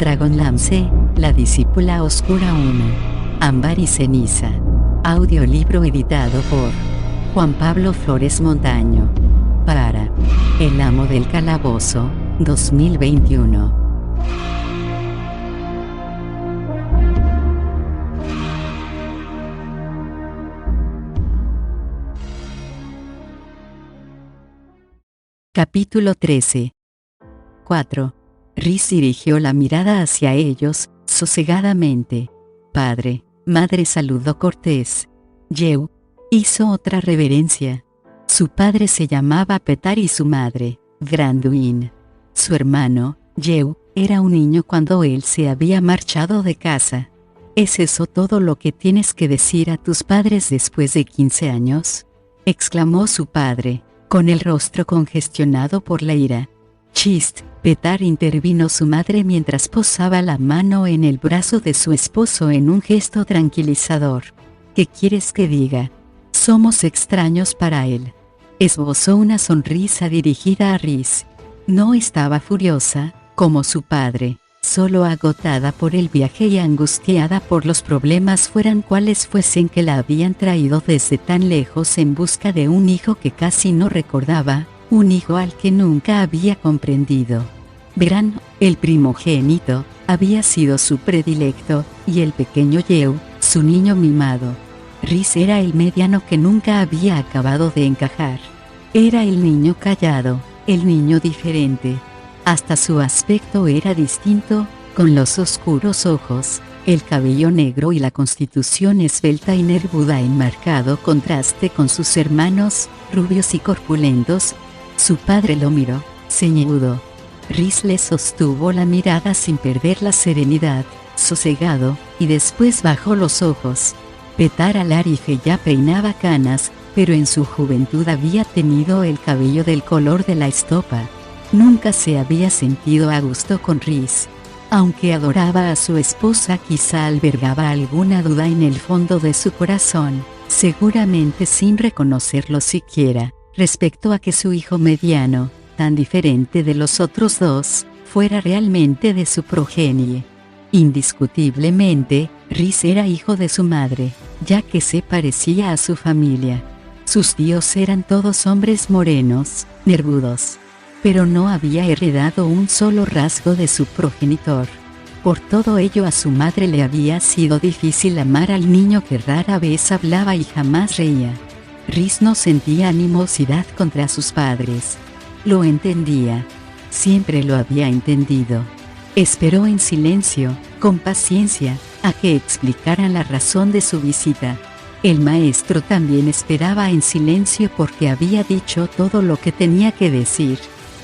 Dragonlance, la discípula oscura 1. Ámbar y ceniza. Audiolibro editado por Juan Pablo Flores Montaño. Para El amo del calabozo, 2021. Capítulo 13. 4. Rhys dirigió la mirada hacia ellos, sosegadamente. Padre, madre saludó cortés. Yehu hizo otra reverencia. Su padre se llamaba Petar y su madre, Branduin. Su hermano, Yehu, era un niño cuando él se había marchado de casa. ¿Es eso todo lo que tienes que decir a tus padres después de 15 años? Exclamó su padre, con el rostro congestionado por la ira. Chist, Petar, intervino su madre mientras posaba la mano en el brazo de su esposo en un gesto tranquilizador. ¿Qué quieres que diga? Somos extraños para él. Esbozó una sonrisa dirigida a Rhys. No estaba furiosa, como su padre, solo agotada por el viaje y angustiada por los problemas fueran cuales fuesen que la habían traído desde tan lejos en busca de un hijo que casi no recordaba, un hijo al que nunca había comprendido. Bran, el primogénito, había sido su predilecto, y el pequeño Yehu, su niño mimado. Rhys era el mediano que nunca había acabado de encajar. Era el niño callado, el niño diferente. Hasta su aspecto era distinto, con los oscuros ojos, el cabello negro y la constitución esbelta y nervuda en marcado contraste con sus hermanos, rubios y corpulentos. Su padre lo miró, ceñudo. Rhys le sostuvo la mirada sin perder la serenidad, sosegado, y después bajó los ojos. Petar Alarife ya peinaba canas, pero en su juventud había tenido el cabello del color de la estopa. Nunca se había sentido a gusto con Rhys. Aunque adoraba a su esposa, quizá albergaba alguna duda en el fondo de su corazón, seguramente sin reconocerlo siquiera, respecto a que su hijo mediano, tan diferente de los otros dos, fuera realmente de su progenie. Indiscutiblemente, Rhys era hijo de su madre, ya que se parecía a su familia. Sus tíos eran todos hombres morenos, nervudos. Pero no había heredado un solo rasgo de su progenitor. Por todo ello a su madre le había sido difícil amar al niño que rara vez hablaba y jamás reía. Rhys no sentía animosidad contra sus padres. Lo entendía. Siempre lo había entendido. Esperó en silencio, con paciencia, a que explicaran la razón de su visita. El maestro también esperaba en silencio porque había dicho todo lo que tenía que decir.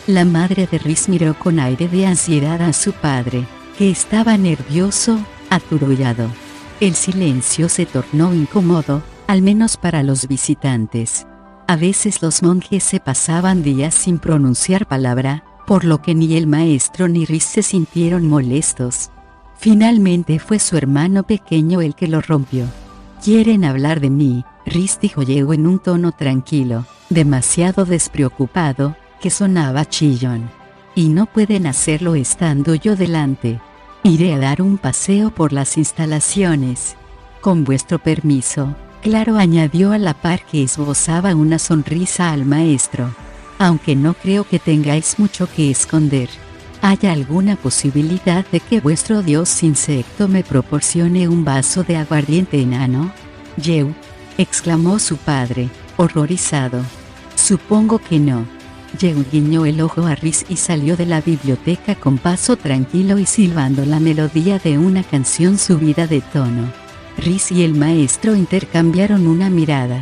La madre de Rhys miró con aire de ansiedad a su padre, que estaba nervioso, aturullado. El silencio se tornó incómodo, al menos para los visitantes. A veces los monjes se pasaban días sin pronunciar palabra, por lo que ni el maestro ni Rhys se sintieron molestos. Finalmente fue su hermano pequeño el que lo rompió. «¿Quieren hablar de mí?», Rhys dijo Yehu en un tono tranquilo, demasiado despreocupado, que sonaba chillón. «Y no pueden hacerlo estando yo delante. Iré a dar un paseo por las instalaciones. Con vuestro permiso», claro, añadió a la par que esbozaba una sonrisa al maestro. «Aunque no creo que tengáis mucho que esconder. ¿Hay alguna posibilidad de que vuestro dios insecto me proporcione un vaso de aguardiente enano?» «Yehu», exclamó su padre, horrorizado. «Supongo que no». Yehu guiñó el ojo a Rhys y salió de la biblioteca con paso tranquilo y silbando la melodía de una canción subida de tono. Rhys y el maestro intercambiaron una mirada.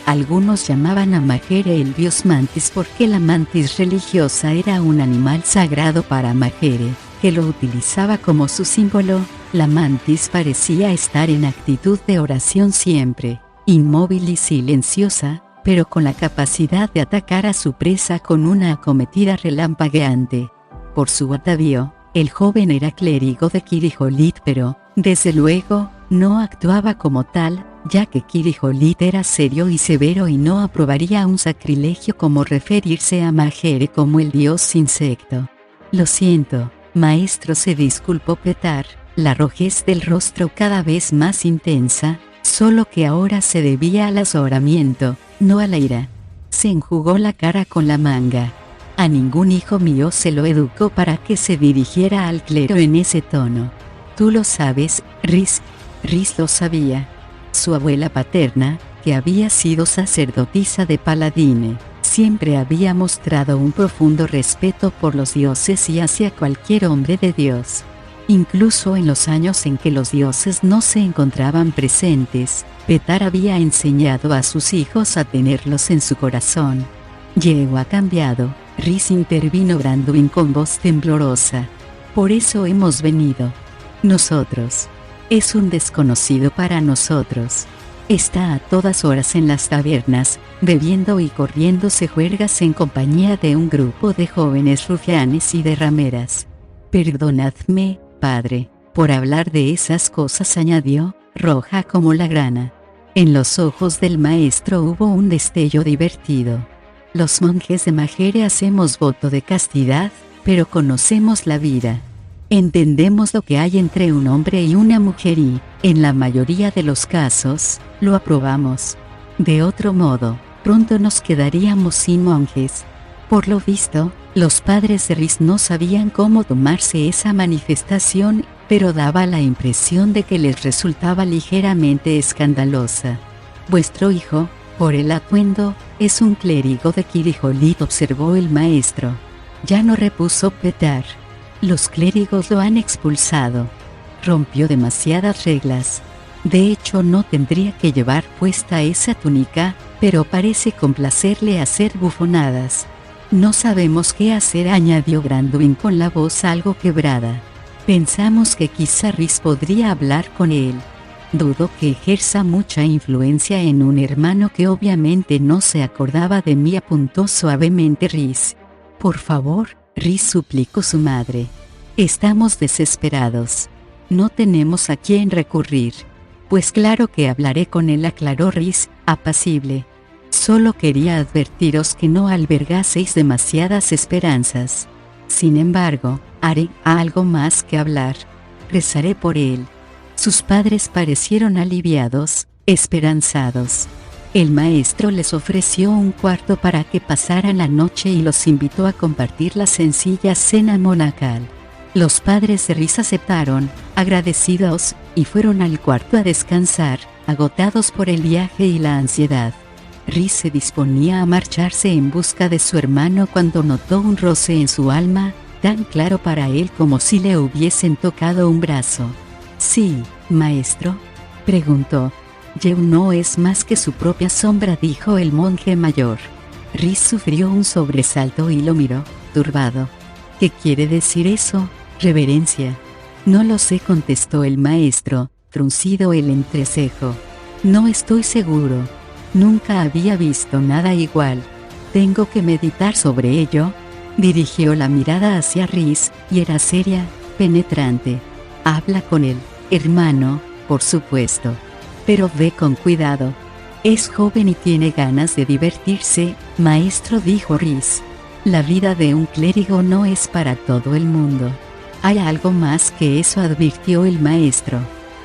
Algunos llamaban a Majere el dios mantis porque la mantis religiosa era un animal sagrado para Majere, que lo utilizaba como su símbolo. La mantis parecía estar en actitud de oración siempre, inmóvil y silenciosa, pero con la capacidad de atacar a su presa con una acometida relampagueante. Por su atavío, el joven era clérigo de Kirijolit, pero, desde luego, no actuaba como tal, ya que Kirijolit era serio y severo y no aprobaría un sacrilegio como referirse a Majere como el dios insecto. «Lo siento», Maestro, se disculpó Petar, la rojez del rostro cada vez más intensa, solo que ahora se debía al azoramiento, no a la ira. Se enjugó la cara con la manga. A ningún hijo mío se lo educó para que se dirigiera al clero en ese tono. Tú lo sabes, Rhys. Rhys lo sabía. Su abuela paterna, que había sido sacerdotisa de Paladine, siempre había mostrado un profundo respeto por los dioses y hacia cualquier hombre de Dios. Incluso en los años en que los dioses no se encontraban presentes, Petar había enseñado a sus hijos a tenerlos en su corazón. Yeo ha cambiado, Rhys, intervino Branduin con voz temblorosa. Por eso hemos venido. Nosotros. Es un desconocido para nosotros. Está a todas horas en las tabernas, bebiendo y corriéndose juergas en compañía de un grupo de jóvenes rufianes y de rameras. Perdonadme, padre, por hablar de esas cosas, añadió, roja como la grana. En los ojos del maestro hubo un destello divertido. Los monjes de Majere hacemos voto de castidad, pero conocemos la vida. Entendemos lo que hay entre un hombre y una mujer y, en la mayoría de los casos, lo aprobamos. De otro modo, pronto nos quedaríamos sin monjes. Por lo visto, los padres de Rhys no sabían cómo tomarse esa manifestación, pero daba la impresión de que les resultaba ligeramente escandalosa. Vuestro hijo, por el atuendo, es un clérigo de Kirijolit, observó el maestro. Ya no, repuso Petar. Los clérigos lo han expulsado. Rompió demasiadas reglas. De hecho, no tendría que llevar puesta esa túnica, pero parece complacerle hacer bufonadas. No sabemos qué hacer, añadió Branduin con la voz algo quebrada. Pensamos que quizá Rhys podría hablar con él. Dudo que ejerza mucha influencia en un hermano que obviamente no se acordaba de mí, apuntó suavemente Rhys. Por favor, Rhys, suplicó su madre. Estamos desesperados. No tenemos a quién recurrir. Pues claro que hablaré con él, aclaró Rhys, apacible. Solo quería advertiros que no albergaseis demasiadas esperanzas. Sin embargo, haré algo más que hablar. Rezaré por él. Sus padres parecieron aliviados, esperanzados. El maestro les ofreció un cuarto para que pasaran la noche y los invitó a compartir la sencilla cena monacal. Los padres de Rhys aceptaron, agradecidos, y fueron al cuarto a descansar, agotados por el viaje y la ansiedad. Rhys se disponía a marcharse en busca de su hermano cuando notó un roce en su alma, tan claro para él como si le hubiesen tocado un brazo. «Sí, maestro», preguntó. «Yeo no es más que su propia sombra», dijo el monje mayor. Rhys sufrió un sobresalto y lo miró, turbado. «¿Qué quiere decir eso, reverencia?» «No lo sé», contestó el maestro, fruncido el entrecejo. «No estoy seguro. Nunca había visto nada igual. Tengo que meditar sobre ello». Dirigió la mirada hacia Rhys, y era seria, penetrante. «Habla con él, hermano, por supuesto. Pero ve con cuidado. Es joven y tiene ganas de divertirse, maestro», dijo Rhys. «La vida de un clérigo no es para todo el mundo. Hay algo más que eso», advirtió el maestro.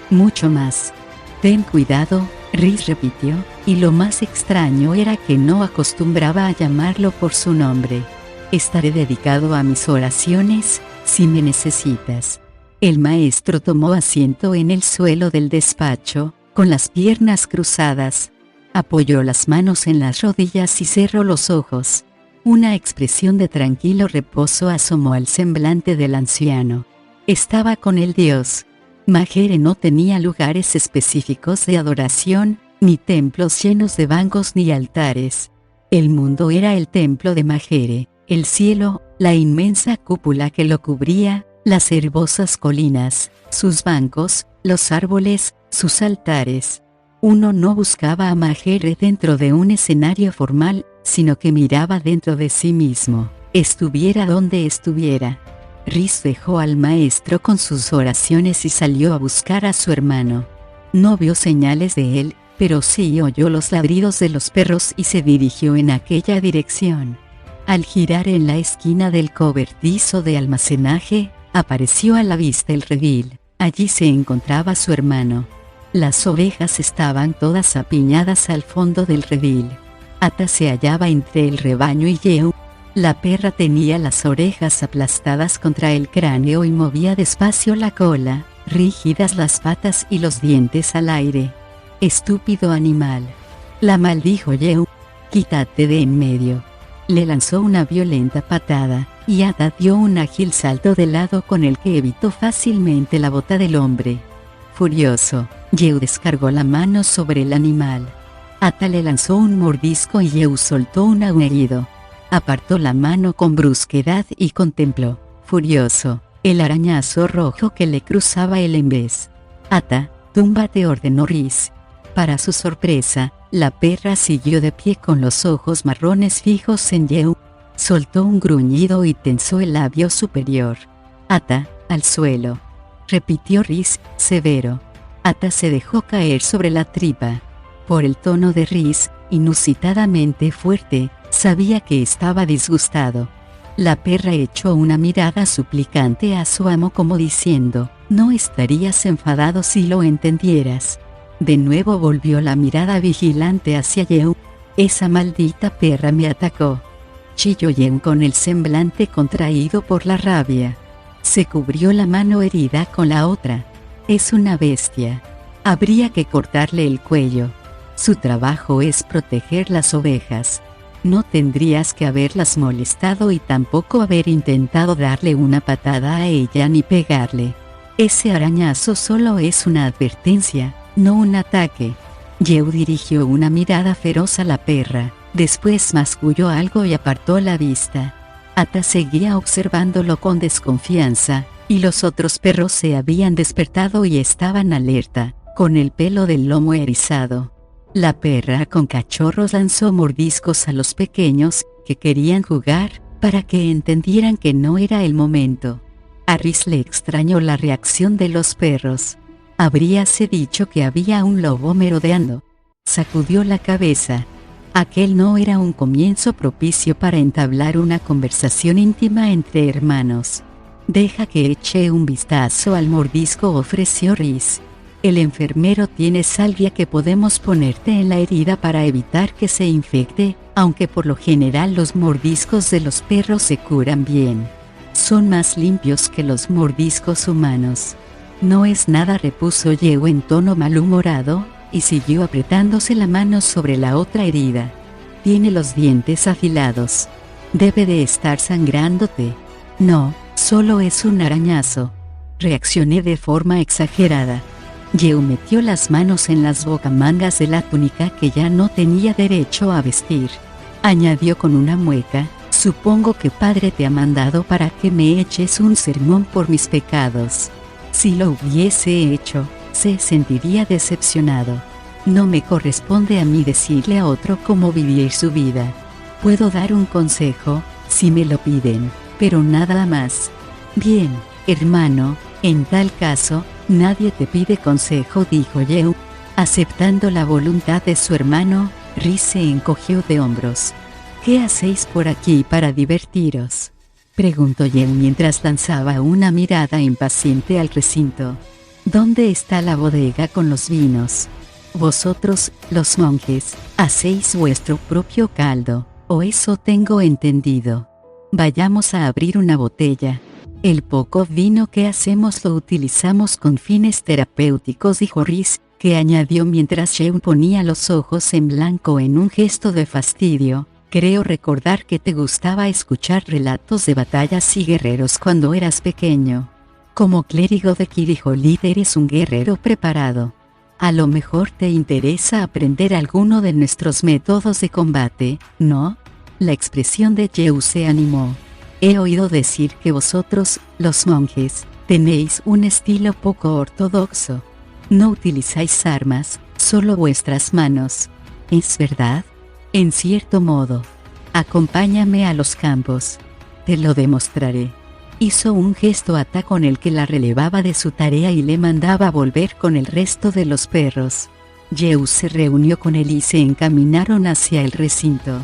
«Mucho más. Ten cuidado», Rhys repitió, y lo más extraño era que no acostumbraba a llamarlo por su nombre. «Estaré dedicado a mis oraciones, si me necesitas». El maestro tomó asiento en el suelo del despacho, con las piernas cruzadas. Apoyó las manos en las rodillas y cerró los ojos. Una expresión de tranquilo reposo asomó al semblante del anciano. Estaba con el Dios. Majere no tenía lugares específicos de adoración, ni templos llenos de bancos ni altares. El mundo era el templo de Majere, el cielo, la inmensa cúpula que lo cubría, las herbosas colinas, sus bancos, los árboles, sus altares. Uno no buscaba a Majere dentro de un escenario formal, sino que miraba dentro de sí mismo, estuviera donde estuviera. Rhys dejó al maestro con sus oraciones y salió a buscar a su hermano. No vio señales de él, pero sí oyó los ladridos de los perros y se dirigió en aquella dirección. Al girar en la esquina del cobertizo de almacenaje, Apareció a la vista el redil. Allí se encontraba su hermano. Las ovejas estaban todas apiñadas al fondo del redil. Ata se hallaba entre el rebaño y Yehu. La perra tenía las orejas aplastadas contra el cráneo y movía despacio la cola, rígidas las patas y los dientes al aire. «Estúpido animal», la maldijo Yehu. «Quítate de en medio». Le lanzó una violenta patada, y Ata dio un ágil salto de lado con el que evitó fácilmente la bota del hombre. Furioso, Yehu descargó la mano sobre el animal. Ata le lanzó un mordisco y Yehu soltó un aullido. Apartó la mano con brusquedad y contempló, furioso, el arañazo rojo que le cruzaba el embés. «Ata, túmbate», ordenó Riz. Para su sorpresa, la perra siguió de pie con los ojos marrones fijos en Yehu. Soltó un gruñido y tensó el labio superior. «Ata, al suelo», repitió Riz, severo. Ata se dejó caer sobre la tripa. Por el tono de Riz, inusitadamente fuerte, sabía que estaba disgustado. La perra echó una mirada suplicante a su amo como diciendo, «No estarías enfadado si lo entendieras». De nuevo volvió la mirada vigilante hacia Yehu. «Esa maldita perra me atacó», chilló Yehu con el semblante contraído por la rabia. Se cubrió la mano herida con la otra. «Es una bestia. Habría que cortarle el cuello. Su trabajo es proteger las ovejas. No tendrías que haberlas molestado y tampoco haber intentado darle una patada a ella ni pegarle. Ese arañazo solo es una advertencia, no un ataque». Yehu dirigió una mirada feroz a la perra, después masculló algo y apartó la vista. Ata seguía observándolo con desconfianza, y los otros perros se habían despertado y estaban alerta, con el pelo del lomo erizado. La perra con cachorros lanzó mordiscos a los pequeños, que querían jugar, para que entendieran que no era el momento. A Riz le extrañó la reacción de los perros. Habríase dicho que había un lobo merodeando. Sacudió la cabeza. Aquel no era un comienzo propicio para entablar una conversación íntima entre hermanos. «Deja que eche un vistazo al mordisco», ofreció Riz. «El enfermero tiene salvia que podemos ponerte en la herida para evitar que se infecte, aunque por lo general los mordiscos de los perros se curan bien. Son más limpios que los mordiscos humanos». «No es nada», repuso Yehu en tono malhumorado, y siguió apretándose la mano sobre la otra herida. «Tiene los dientes afilados. Debe de estar sangrándote». «No, solo es un arañazo», reaccioné de forma exagerada. Yehu metió las manos en las bocamangas de la túnica que ya no tenía derecho a vestir. Añadió con una mueca, «Supongo que padre te ha mandado para que me eches un sermón por mis pecados. Si lo hubiese hecho, se sentiría decepcionado. No me corresponde a mí decirle a otro cómo vivir su vida. Puedo dar un consejo, si me lo piden, pero nada más». «Bien, hermano, en tal caso, nadie te pide consejo», dijo Yehu. Aceptando la voluntad de su hermano, Riz se encogió de hombros. «¿Qué hacéis por aquí para divertiros?», preguntó Yehu mientras lanzaba una mirada impaciente al recinto. «¿Dónde está la bodega con los vinos? Vosotros, los monjes, hacéis vuestro propio caldo, o eso tengo entendido. Vayamos a abrir una botella. El poco vino que hacemos lo utilizamos con fines terapéuticos», dijo Riz, que añadió mientras Yehu ponía los ojos en blanco en un gesto de fastidio. «Creo recordar que te gustaba escuchar relatos de batallas y guerreros cuando eras pequeño. Como clérigo de Kirijolid eres un guerrero preparado. A lo mejor te interesa aprender alguno de nuestros métodos de combate, ¿no?». La expresión de Yehu se animó. «He oído decir que vosotros, los monjes, tenéis un estilo poco ortodoxo. No utilizáis armas, solo vuestras manos. ¿Es verdad?». «En cierto modo. Acompáñame a los campos. Te lo demostraré». Hizo un gesto Ata con el que la relevaba de su tarea y le mandaba volver con el resto de los perros. Yehu se reunió con él y se encaminaron hacia el recinto.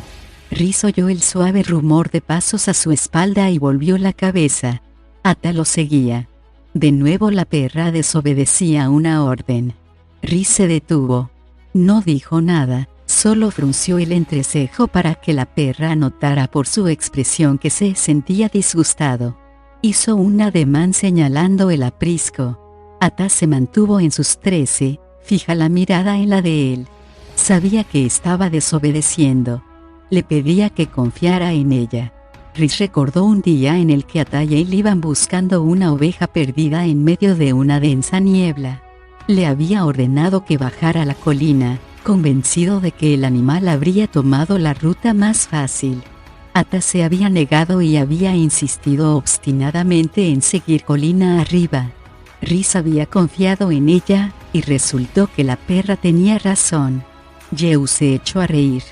Riz oyó el suave rumor de pasos a su espalda y volvió la cabeza. Ata lo seguía. De nuevo la perra desobedecía una orden. Rhys se detuvo. No dijo nada, solo frunció el entrecejo para que la perra notara por su expresión que se sentía disgustado. Hizo un ademán señalando el aprisco. Ata se mantuvo en sus 13, fija la mirada en la de él. Sabía que estaba desobedeciendo. Le pedía que confiara en ella. Rhys recordó un día en el que Ata y él iban buscando una oveja perdida en medio de una densa niebla. Le había ordenado que bajara la colina, convencido de que el animal habría tomado la ruta más fácil. Ata se había negado y había insistido obstinadamente en seguir colina arriba. Rhys había confiado en ella, y resultó que la perra tenía razón. Yehu se echó a reír.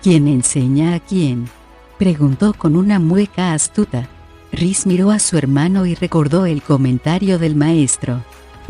¿Quién enseña a quién?, preguntó con una mueca astuta. Rhys miró a su hermano y recordó el comentario del maestro.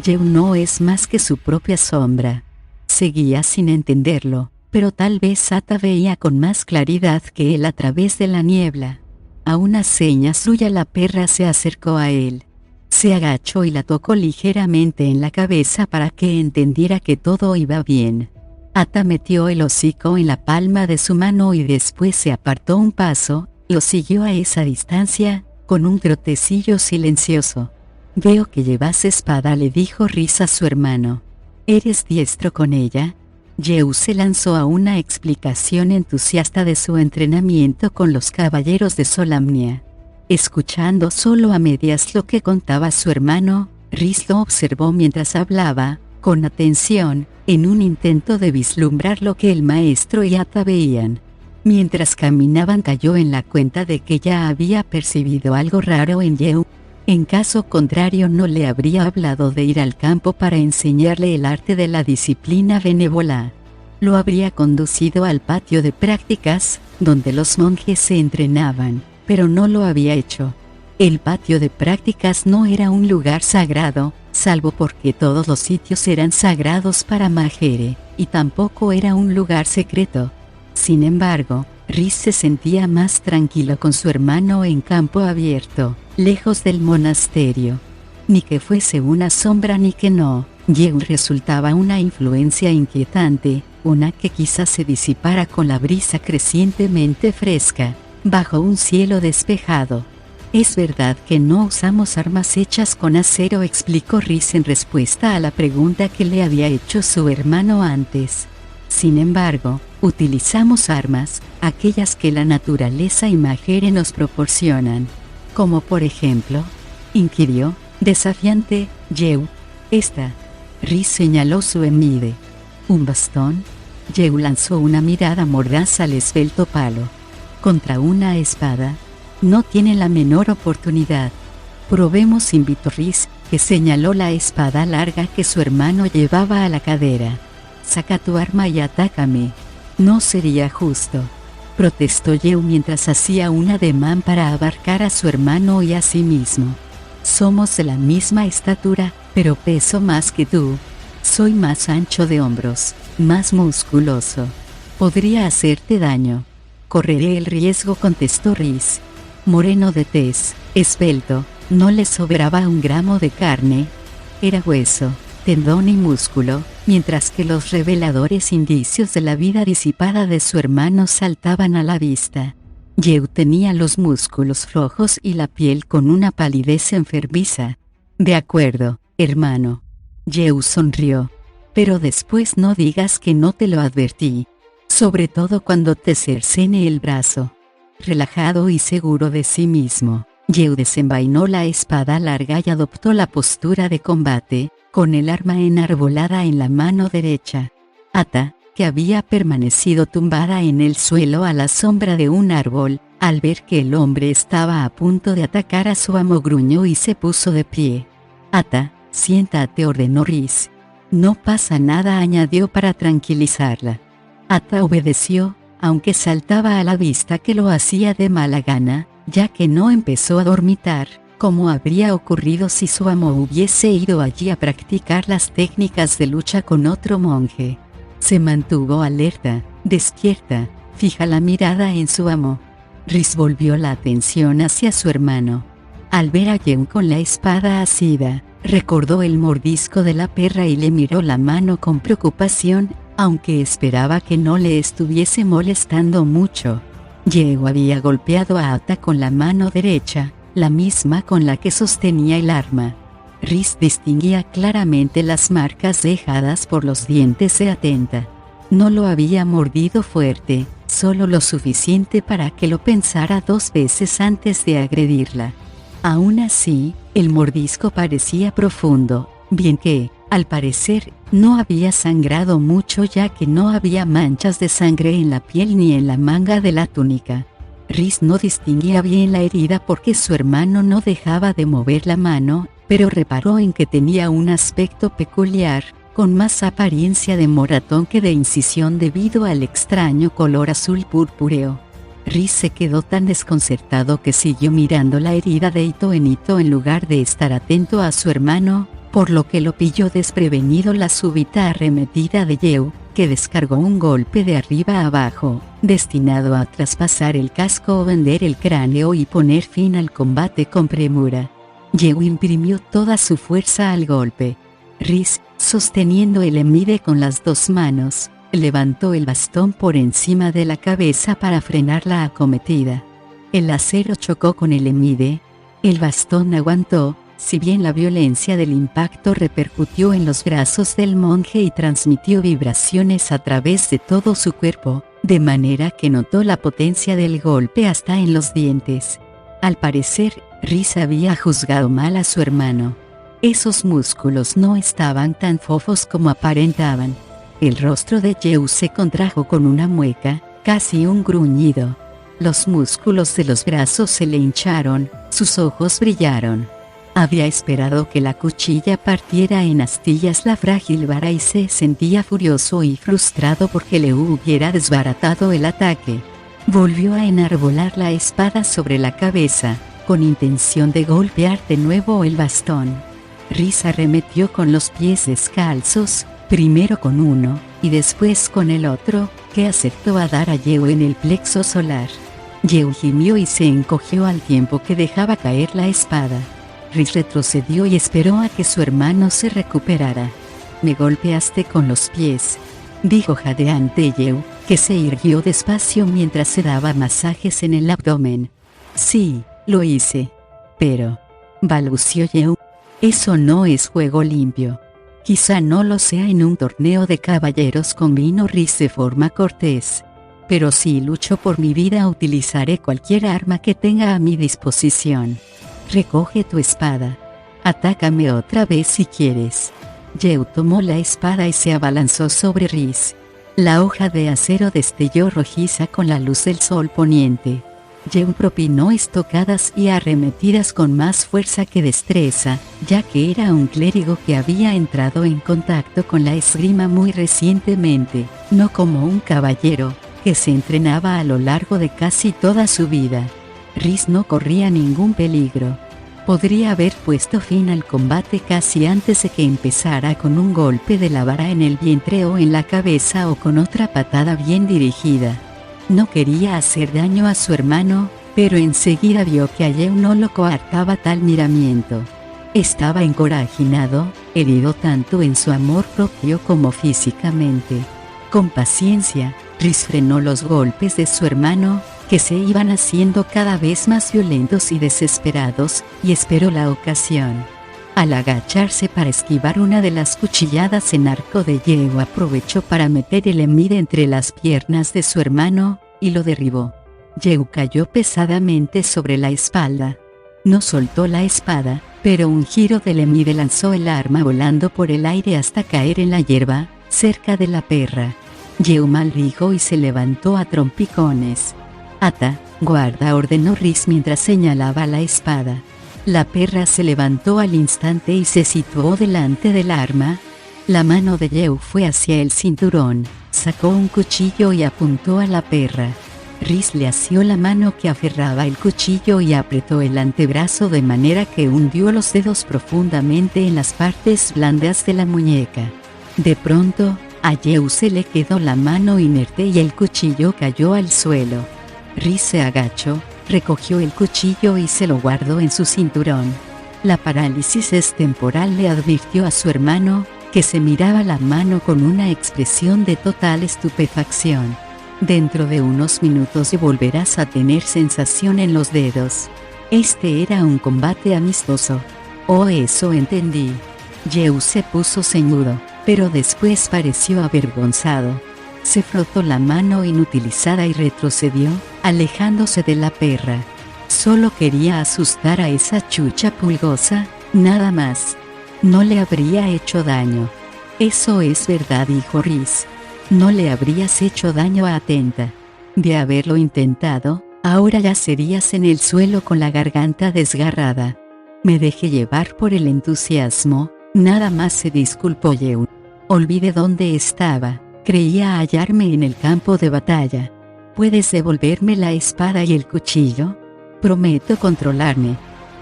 Yehu no es más que su propia sombra. Seguía sin entenderlo, pero tal vez Ata veía con más claridad que él a través de la niebla. A una seña suya la perra se acercó a él. Se agachó y la tocó ligeramente en la cabeza para que entendiera que todo iba bien. Ata metió el hocico en la palma de su mano y después se apartó un paso, lo siguió a esa distancia, con un trotecillo silencioso. «Veo que llevas espada», le dijo Rhys a su hermano. «¿Eres diestro con ella?». Yehu se lanzó a una explicación entusiasta de su entrenamiento con los caballeros de Solamnia. Escuchando solo a medias lo que contaba su hermano, Rhys lo observó mientras hablaba, con atención, en un intento de vislumbrar lo que el maestro y Ata veían. Mientras caminaban cayó en la cuenta de que ya había percibido algo raro en Yehu. En caso contrario no le habría hablado de ir al campo para enseñarle el arte de la disciplina benévola. Lo habría conducido al patio de prácticas, donde los monjes se entrenaban, pero no lo había hecho. El patio de prácticas no era un lugar sagrado, salvo porque todos los sitios eran sagrados para Majere, y tampoco era un lugar secreto. Sin embargo, Rhys se sentía más tranquilo con su hermano en campo abierto, lejos del monasterio. Ni que fuese una sombra ni que no, Yehu resultaba una influencia inquietante, una que quizás se disipara con la brisa crecientemente fresca, bajo un cielo despejado. «Es verdad que no usamos armas hechas con acero», explicó Rhys en respuesta a la pregunta que le había hecho su hermano antes. «Sin embargo, utilizamos armas, aquellas que la naturaleza y Majere nos proporcionan». «¿Como por ejemplo?», inquirió, desafiante, Yehu. «Esta». Rhys señaló su emide. «¿Un bastón?». Yehu lanzó una mirada mordaz al esbelto palo. «¿Contra una espada? No tiene la menor oportunidad». «Probemos», invitó Rhys, que señaló la espada larga que su hermano llevaba a la cadera. «Saca tu arma y atácame». «No sería justo», protestó Yehu mientras hacía un ademán para abarcar a su hermano y a sí mismo. «Somos de la misma estatura, pero peso más que tú. Soy más ancho de hombros, más musculoso. Podría hacerte daño». «Correré el riesgo», contestó Rhys. Moreno de tez, esbelto, no le sobraba un gramo de carne. Era hueso, tendón y músculo, mientras que los reveladores indicios de la vida disipada de su hermano saltaban a la vista. Yehu tenía los músculos flojos y la piel con una palidez enfermiza. «De acuerdo, hermano». Yehu sonrió. «Pero después no digas que no te lo advertí. Sobre todo cuando te cercene el brazo». Relajado y seguro de sí mismo, Yehu desenvainó la espada larga y adoptó la postura de combate, con el arma enarbolada en la mano derecha. Ata, que había permanecido tumbada en el suelo a la sombra de un árbol, al ver que el hombre estaba a punto de atacar a su amo, gruñó y se puso de pie. «Ata, siéntate», ordenó Rhys. «No pasa nada», añadió para tranquilizarla. Ata obedeció, aunque saltaba a la vista que lo hacía de mala gana, ya que no empezó a dormitar, como habría ocurrido si su amo hubiese ido allí a practicar las técnicas de lucha con otro monje. Se mantuvo alerta, despierta, fija la mirada en su amo. Rhys volvió la atención hacia su hermano. Al ver a Yehu con la espada asida, recordó el mordisco de la perra y le miró la mano con preocupación, aunque esperaba que no le estuviese molestando mucho. Yehu había golpeado a Ata con la mano derecha, la misma con la que sostenía el arma. Rhys distinguía claramente las marcas dejadas por los dientes de Atenta. No lo había mordido fuerte, solo lo suficiente para que lo pensara 2 veces antes de agredirla. Aún así, el mordisco parecía profundo, bien que, al parecer, no había sangrado mucho ya que no había manchas de sangre en la piel ni en la manga de la túnica. Rhys no distinguía bien la herida porque su hermano no dejaba de mover la mano, pero reparó en que tenía un aspecto peculiar, con más apariencia de moratón que de incisión debido al extraño color azul purpúreo. Rhys se quedó tan desconcertado que siguió mirando la herida de hito en hito en lugar de estar atento a su hermano, por lo que lo pilló desprevenido la súbita arremetida de Yehu, que descargó un golpe de arriba a abajo, destinado a traspasar el casco o vender el cráneo y poner fin al combate con premura. Yehu imprimió toda su fuerza al golpe. Rhys, sosteniendo el emide con las 2 manos, levantó el bastón por encima de la cabeza para frenar la acometida. El acero chocó con el emide. El bastón aguantó, si bien la violencia del impacto repercutió en los brazos del monje y transmitió vibraciones a través de todo su cuerpo, de manera que notó la potencia del golpe hasta en los dientes. Al parecer, Rhys había juzgado mal a su hermano. Esos músculos no estaban tan fofos como aparentaban. El rostro de Yehu se contrajo con una mueca, casi un gruñido. Los músculos de los brazos se le hincharon, sus ojos brillaron. Había esperado que la cuchilla partiera en astillas la frágil vara y se sentía furioso y frustrado porque le hubiera desbaratado el ataque. Volvió a enarbolar la espada sobre la cabeza, con intención de golpear de nuevo el bastón. Rhys arremetió con los pies descalzos, primero con uno, y después con el otro, que acertó a dar a Yehu en el plexo solar. Yehu gimió y se encogió al tiempo que dejaba caer la espada. Rhys retrocedió y esperó a que su hermano se recuperara. «Me golpeaste con los pies», dijo jadeante Yehu, que se irguió despacio mientras se daba masajes en el abdomen. «Sí, lo hice. Pero», balbució Yehu, «eso no es juego limpio». «Quizá no lo sea en un torneo de caballeros», convino Rhys de forma cortés. «Pero si lucho por mi vida utilizaré cualquier arma que tenga a mi disposición. Recoge tu espada. Atácame otra vez si quieres». Yehu tomó la espada y se abalanzó sobre Rhys. La hoja de acero destelló rojiza con la luz del sol poniente. Yehu propinó estocadas y arremetidas con más fuerza que destreza, ya que era un clérigo que había entrado en contacto con la esgrima muy recientemente, no como un caballero, que se entrenaba a lo largo de casi toda su vida. Rhys no corría ningún peligro. Podría haber puesto fin al combate casi antes de que empezara con un golpe de la vara en el vientre o en la cabeza o con otra patada bien dirigida. No quería hacer daño a su hermano, pero enseguida vio que a Yehu no lo coartaba tal miramiento. Estaba encorajinado, herido tanto en su amor propio como físicamente. Con paciencia, Rhys frenó los golpes de su hermano, que se iban haciendo cada vez más violentos y desesperados, y esperó la ocasión. Al agacharse para esquivar una de las cuchilladas en arco de Yehu, aprovechó para meter el emide entre las piernas de su hermano, y lo derribó. Yehu cayó pesadamente sobre la espalda. No soltó la espada, pero un giro del emide lanzó el arma volando por el aire hasta caer en la hierba, cerca de la perra. Yehu maldijo y se levantó a trompicones. «Ata, guarda», ordenó Rhys mientras señalaba la espada. La perra se levantó al instante y se situó delante del arma. La mano de Yehu fue hacia el cinturón, sacó un cuchillo y apuntó a la perra. Rhys le asió la mano que aferraba el cuchillo y apretó el antebrazo de manera que hundió los dedos profundamente en las partes blandas de la muñeca. De pronto, a Yehu se le quedó la mano inerte y el cuchillo cayó al suelo. Rhys se agachó, Recogió el cuchillo y se lo guardó en su cinturón. La parálisis temporal le advirtió a su hermano, que se miraba la mano con una expresión de total estupefacción. Dentro de unos minutos volverás a tener sensación en los dedos. Este era un combate amistoso. Oh, eso entendí. Yeu se puso ceñudo, pero después pareció avergonzado. Se frotó la mano inutilizada y retrocedió, alejándose de la perra. Solo quería asustar a esa chucha pulgosa, nada más. No le habría hecho daño. Eso es verdad, dijo Rhys. No le habrías hecho daño a Atenta. De haberlo intentado, ahora yacerías en el suelo con la garganta desgarrada. Me dejé llevar por el entusiasmo, nada más, se disculpó Yeu. Olvidé dónde estaba, creía hallarme en el campo de batalla. ¿Puedes devolverme la espada y el cuchillo? Prometo controlarme.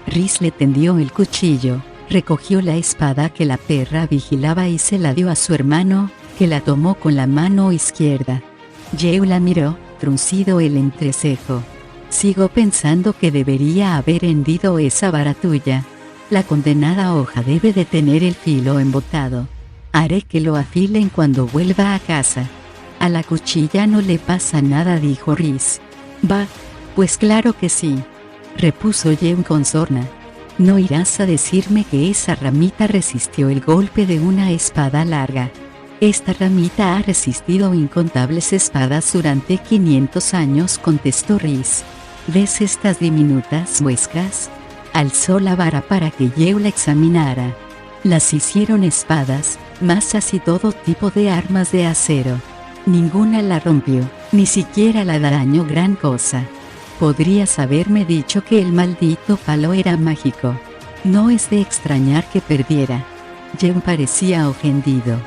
Rhys le tendió el cuchillo, recogió la espada que la perra vigilaba y se la dio a su hermano, que la tomó con la mano izquierda. Yeu la miró, fruncido el entrecejo. Sigo pensando que debería haber hendido esa baratulla. La condenada hoja debe de tener el filo embotado. Haré que lo afilen cuando vuelva a casa. A la cuchilla no le pasa nada, dijo Rhys. Va, pues claro que sí, repuso Yeu con sorna. No irás a decirme que esa ramita resistió el golpe de una espada larga. Esta ramita ha resistido incontables espadas durante 500 años, contestó Rhys. ¿Ves estas diminutas muescas? Alzó la vara para que Yeu la examinara. Las hicieron espadas, mazas y todo tipo de armas de acero. Ninguna la rompió, ni siquiera la dañó gran cosa. Podrías haberme dicho que el maldito palo era mágico. No es de extrañar que perdiera. Yeu parecía ofendido.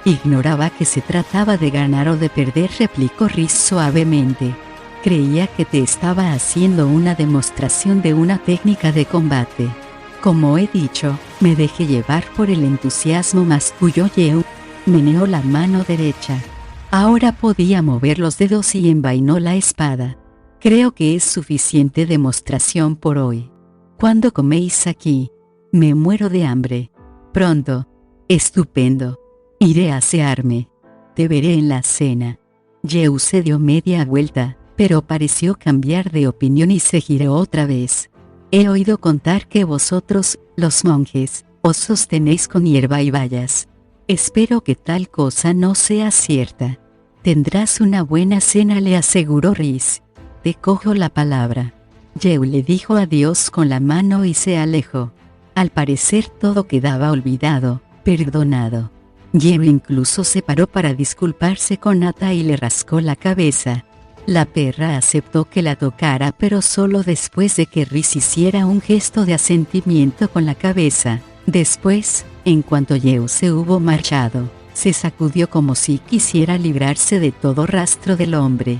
Ignoraba que se trataba de ganar o de perder, replicó Rhys suavemente. Creía que te estaba haciendo una demostración de una técnica de combate. Como he dicho, me dejé llevar por el entusiasmo, masculló Yeu. Meneó la mano derecha. Ahora podía mover los dedos y envainó la espada. Creo que es suficiente demostración por hoy. ¿Cuándo coméis aquí? Me muero de hambre. Pronto. Estupendo. Iré a asearme. Te veré en la cena. Yeu se dio media vuelta, pero pareció cambiar de opinión y se giró otra vez. He oído contar que vosotros, los monjes, os sostenéis con hierba y bayas. Espero que tal cosa no sea cierta. Tendrás una buena cena, le aseguró Rhys. Te cojo la palabra. Yeu le dijo adiós con la mano y se alejó. Al parecer todo quedaba olvidado, perdonado. Yeu incluso se paró para disculparse con Ata y le rascó la cabeza. La perra aceptó que la tocara, pero solo después de que Rhys hiciera un gesto de asentimiento con la cabeza. Después, en cuanto Yeu se hubo marchado, se sacudió como si quisiera librarse de todo rastro del hombre.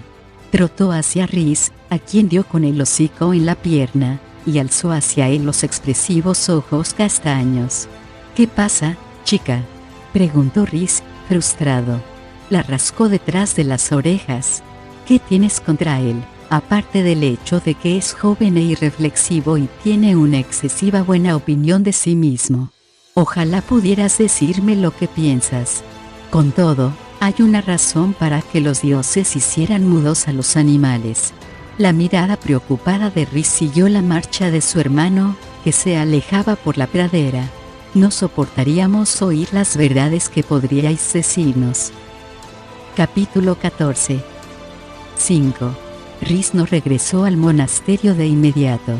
Trotó hacia Rhys, a quien dio con el hocico en la pierna, y alzó hacia él los expresivos ojos castaños. ¿Qué pasa, chica?, preguntó Rhys, frustrado. La rascó detrás de las orejas. ¿Qué tienes contra él, aparte del hecho de que es joven e irreflexivo y tiene una excesiva buena opinión de sí mismo? Ojalá pudieras decirme lo que piensas. Con todo, hay una razón para que los dioses hicieran mudos a los animales. La mirada preocupada de Rhys siguió la marcha de su hermano, que se alejaba por la pradera. No soportaríamos oír las verdades que podríais decirnos. Capítulo 14. 5. Rhys no regresó al monasterio de inmediato.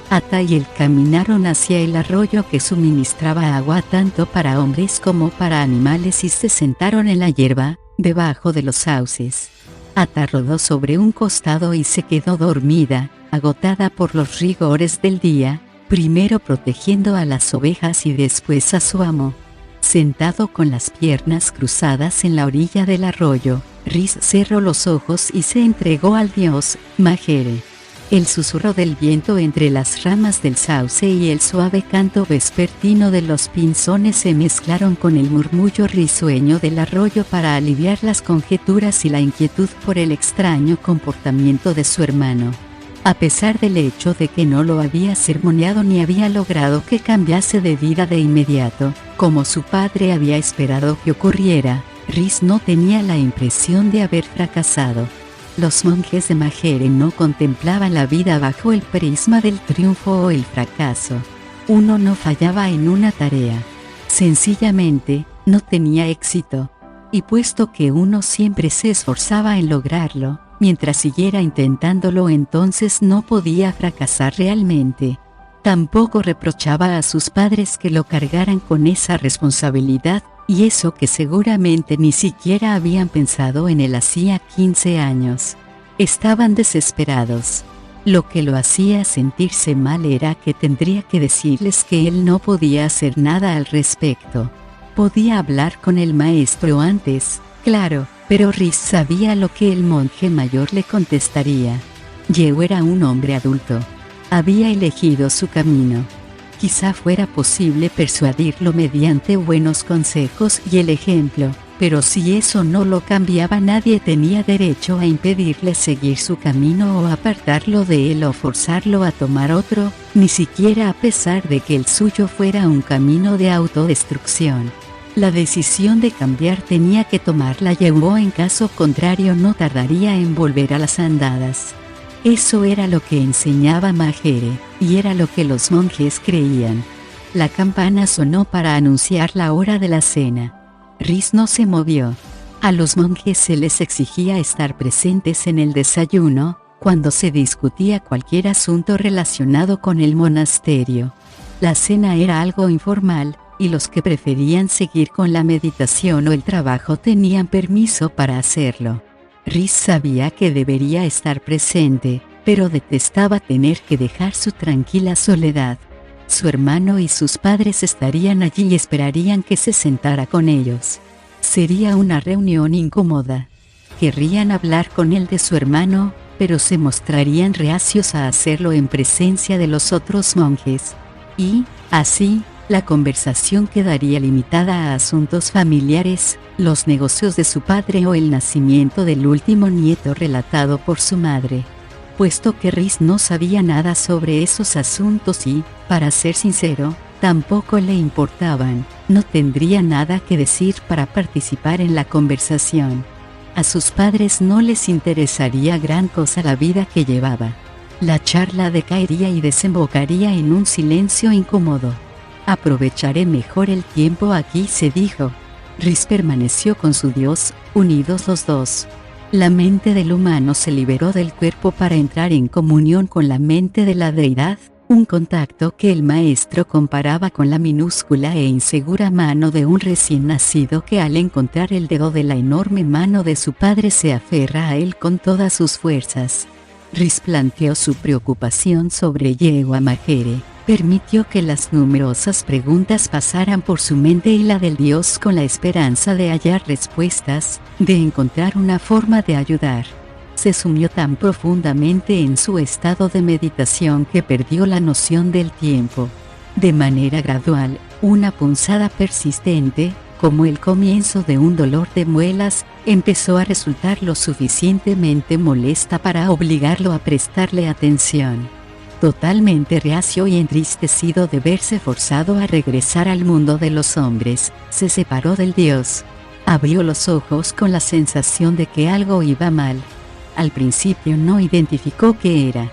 Ata y él caminaron hacia el arroyo que suministraba agua tanto para hombres como para animales y se sentaron en la hierba, debajo de los sauces. Ata rodó sobre un costado y se quedó dormida, agotada por los rigores del día, primero protegiendo a las ovejas y después a su amo. Sentado con las piernas cruzadas en la orilla del arroyo, Rhys cerró los ojos y se entregó al dios Magere. El susurro del viento entre las ramas del sauce y el suave canto vespertino de los pinzones se mezclaron con el murmullo risueño del arroyo para aliviar las conjeturas y la inquietud por el extraño comportamiento de su hermano. A pesar del hecho de que no lo había sermoneado ni había logrado que cambiase de vida de inmediato, como su padre había esperado que ocurriera, Rhys no tenía la impresión de haber fracasado. Los monjes de Magere no contemplaban la vida bajo el prisma del triunfo o el fracaso. Uno no fallaba en una tarea. Sencillamente, no tenía éxito. Y puesto que uno siempre se esforzaba en lograrlo, mientras siguiera intentándolo, entonces no podía fracasar realmente. Tampoco reprochaba a sus padres que lo cargaran con esa responsabilidad, y eso que seguramente ni siquiera habían pensado en él hacía 15 años. Estaban desesperados. Lo que lo hacía sentirse mal era que tendría que decirles que él no podía hacer nada al respecto. Podía hablar con el maestro antes, claro, pero Rhys sabía lo que el monje mayor le contestaría. Yeo era un hombre adulto. Había elegido su camino. Quizá fuera posible persuadirlo mediante buenos consejos y el ejemplo, pero si eso no lo cambiaba, nadie tenía derecho a impedirle seguir su camino o apartarlo de él o forzarlo a tomar otro, ni siquiera a pesar de que el suyo fuera un camino de autodestrucción. La decisión de cambiar tenía que tomarla Yeo, en caso contrario no tardaría en volver a las andadas. Eso era lo que enseñaba Magere, y era lo que los monjes creían. La campana sonó para anunciar la hora de la cena. Rhys no se movió. A los monjes se les exigía estar presentes en el desayuno, cuando se discutía cualquier asunto relacionado con el monasterio. La cena era algo informal, y los que preferían seguir con la meditación o el trabajo tenían permiso para hacerlo. Rhys sabía que debería estar presente, pero detestaba tener que dejar su tranquila soledad. Su hermano y sus padres estarían allí y esperarían que se sentara con ellos. Sería una reunión incómoda. Querrían hablar con él de su hermano, pero se mostrarían reacios a hacerlo en presencia de los otros monjes. Y, así, la conversación quedaría limitada a asuntos familiares, los negocios de su padre o el nacimiento del último nieto relatado por su madre. Puesto que Rhys no sabía nada sobre esos asuntos y, para ser sincero, tampoco le importaban, no tendría nada que decir para participar en la conversación. A sus padres no les interesaría gran cosa la vida que llevaba. La charla decaería y desembocaría en un silencio incómodo. Aprovecharé mejor el tiempo aquí, se dijo. Rhys permaneció con su Dios, unidos los dos. La mente del humano se liberó del cuerpo para entrar en comunión con la mente de la deidad, un contacto que el maestro comparaba con la minúscula e insegura mano de un recién nacido que al encontrar el dedo de la enorme mano de su padre se aferra a él con todas sus fuerzas. Rhys planteó su preocupación sobre Yeo a Magere. Permitió que las numerosas preguntas pasaran por su mente y la del Dios con la esperanza de hallar respuestas, de encontrar una forma de ayudar. Se sumió tan profundamente en su estado de meditación que perdió la noción del tiempo. De manera gradual, una punzada persistente, como el comienzo de un dolor de muelas, empezó a resultar lo suficientemente molesta para obligarlo a prestarle atención. Totalmente reacio y entristecido de verse forzado a regresar al mundo de los hombres, se separó del Dios. Abrió los ojos con la sensación de que algo iba mal. Al principio no identificó qué era.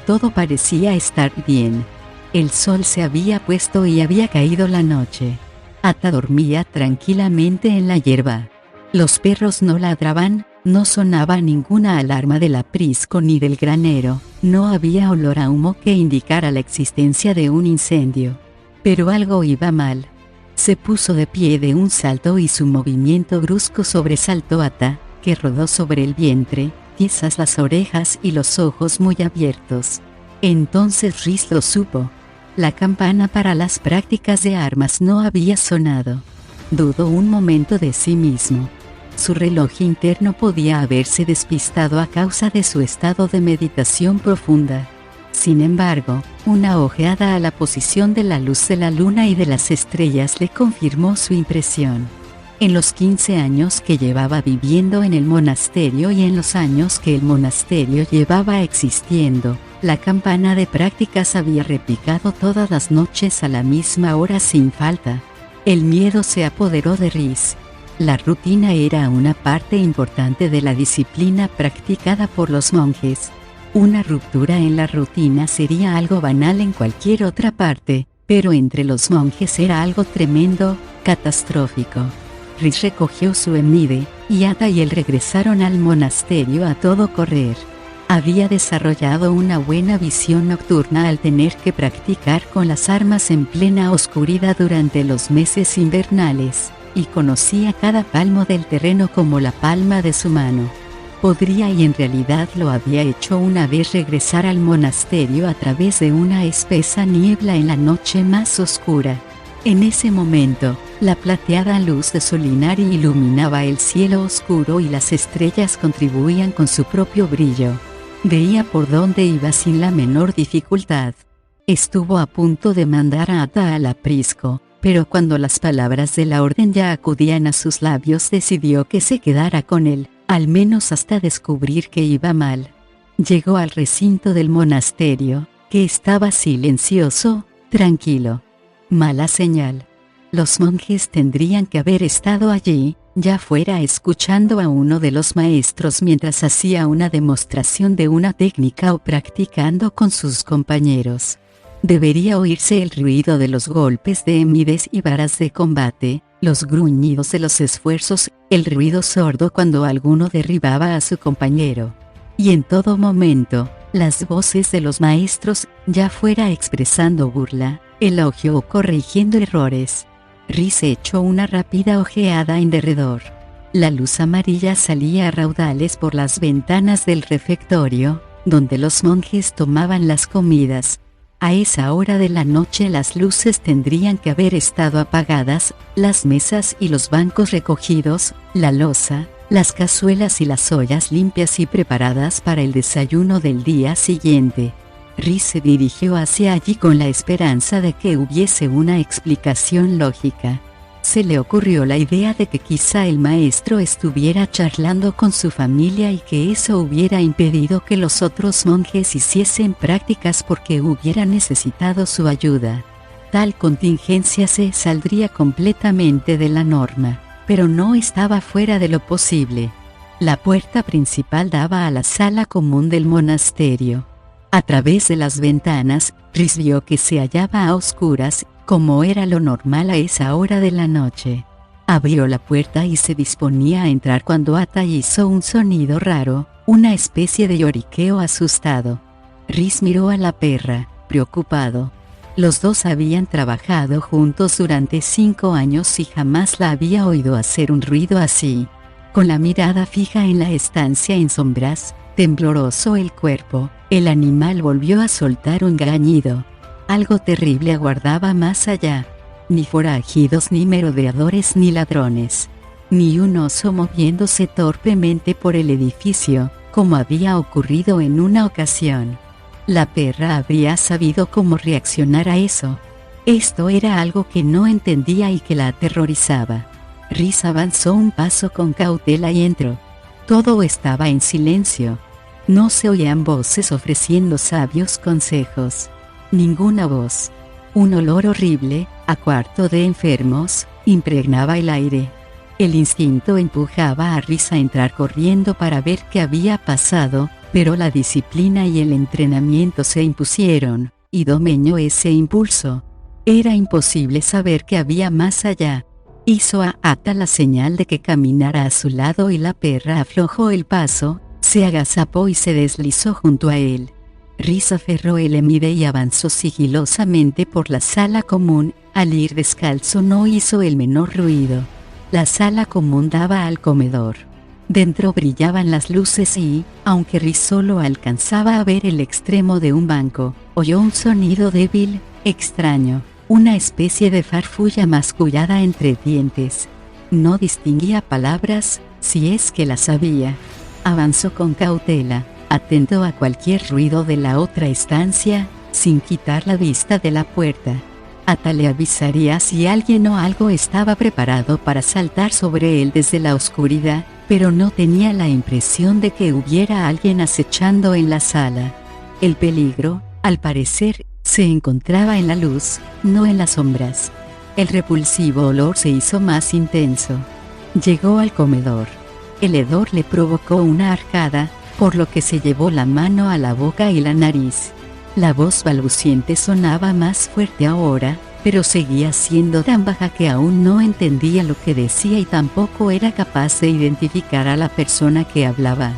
Todo parecía estar bien. El sol se había puesto y había caído la noche. Ata dormía tranquilamente en la hierba. Los perros no ladraban, no sonaba ninguna alarma del aprisco ni del granero, no había olor a humo que indicara la existencia de un incendio. Pero algo iba mal. Se puso de pie de un salto y su movimiento brusco sobresaltó a Ata, que rodó sobre el vientre, tiesas las orejas y los ojos muy abiertos. Entonces Rhys lo supo. La campana para las prácticas de armas no había sonado. Dudó un momento de sí mismo. Su reloj interno podía haberse despistado a causa de su estado de meditación profunda. Sin embargo, una ojeada a la posición de la luz de la luna y de las estrellas le confirmó su impresión. En los 15 años que llevaba viviendo en el monasterio y en los años que el monasterio llevaba existiendo, La campana de prácticas había repicado todas las noches a la misma hora sin falta. El miedo se apoderó de Rhys. La rutina era una parte importante de la disciplina practicada por los monjes. Una ruptura en la rutina sería algo banal en cualquier otra parte, pero entre los monjes era algo tremendo, catastrófico. Rhys recogió su Emide, y Atta y él regresaron al monasterio a todo correr. Había desarrollado una buena visión nocturna al tener que practicar con las armas en plena oscuridad durante los meses invernales, y conocía cada palmo del terreno como la palma de su mano. Podría, y en realidad lo había hecho una vez, regresar al monasterio a través de una espesa niebla en la noche más oscura. En ese momento, la plateada luz de Solinari iluminaba el cielo oscuro y las estrellas contribuían con su propio brillo. Veía por dónde iba sin la menor dificultad. Estuvo a punto de mandar a Atta al aprisco, pero cuando las palabras de la orden ya acudían a sus labios decidió que se quedara con él, al menos hasta descubrir que iba mal. Llegó al recinto del monasterio, que estaba silencioso, tranquilo. Mala señal. Los monjes tendrían que haber estado allí, ya fuera escuchando a uno de los maestros mientras hacía una demostración de una técnica o practicando con sus compañeros. Debería oírse el ruido de los golpes de emides y varas de combate, los gruñidos de los esfuerzos, el ruido sordo cuando alguno derribaba a su compañero. Y en todo momento, las voces de los maestros, ya fuera expresando burla, elogio o corrigiendo errores. Rhys echó una rápida ojeada en derredor. La luz amarilla salía a raudales por las ventanas del refectorio, donde los monjes tomaban las comidas. A esa hora de la noche las luces tendrían que haber estado apagadas, las mesas y los bancos recogidos, la loza, las cazuelas y las ollas limpias y preparadas para el desayuno del día siguiente. Rhys se dirigió hacia allí con la esperanza de que hubiese una explicación lógica. Se le ocurrió la idea de que quizá el maestro estuviera charlando con su familia y que eso hubiera impedido que los otros monjes hiciesen prácticas porque hubiera necesitado su ayuda. Tal contingencia se saldría completamente de la norma, pero no estaba fuera de lo posible. La puerta principal daba a la sala común del monasterio. A través de las ventanas, Rhys vio que se hallaba a oscuras, como era lo normal a esa hora de la noche. Abrió la puerta y se disponía a entrar cuando Atta hizo un sonido raro, una especie de lloriqueo asustado. Rhys miró a la perra, preocupado. Los dos habían trabajado juntos durante 5 años y jamás la había oído hacer un ruido así. Con la mirada fija en la estancia en sombras, tembloroso el cuerpo, el animal volvió a soltar un gañido. Algo terrible aguardaba más allá. Ni forajidos, ni merodeadores, ni ladrones. Ni un oso moviéndose torpemente por el edificio, como había ocurrido en una ocasión. La perra habría sabido cómo reaccionar a eso. Esto era algo que no entendía y que la aterrorizaba. Rhys avanzó un paso con cautela y entró. Todo estaba en silencio. No se oían voces ofreciendo sabios consejos. Ninguna voz. Un olor horrible, a cuarto de enfermos, impregnaba el aire. El instinto empujaba a Rhys a entrar corriendo para ver qué había pasado, pero la disciplina y el entrenamiento se impusieron, y dominó ese impulso. Era imposible saber qué había más allá. Hizo a Atta la señal de que caminara a su lado y la perra aflojó el paso, se agazapó y se deslizó junto a él. Rhys aferró el emide y avanzó sigilosamente por la sala común. Al ir descalzo no hizo el menor ruido. La sala común daba al comedor. Dentro brillaban las luces y, aunque Rhys solo alcanzaba a ver el extremo de un banco, oyó un sonido débil, extraño, una especie de farfulla mascullada entre dientes. No distinguía palabras, si es que las sabía. Avanzó con cautela, atento a cualquier ruido de la otra estancia, sin quitar la vista de la puerta. Atta le avisaría si alguien o algo estaba preparado para saltar sobre él desde la oscuridad, pero no tenía la impresión de que hubiera alguien acechando en la sala. El peligro, al parecer, se encontraba en la luz, no en las sombras. El repulsivo olor se hizo más intenso. Llegó al comedor. El hedor le provocó una arcada, por lo que se llevó la mano a la boca y la nariz. La voz balbuciente sonaba más fuerte ahora, pero seguía siendo tan baja que aún no entendía lo que decía y tampoco era capaz de identificar a la persona que hablaba.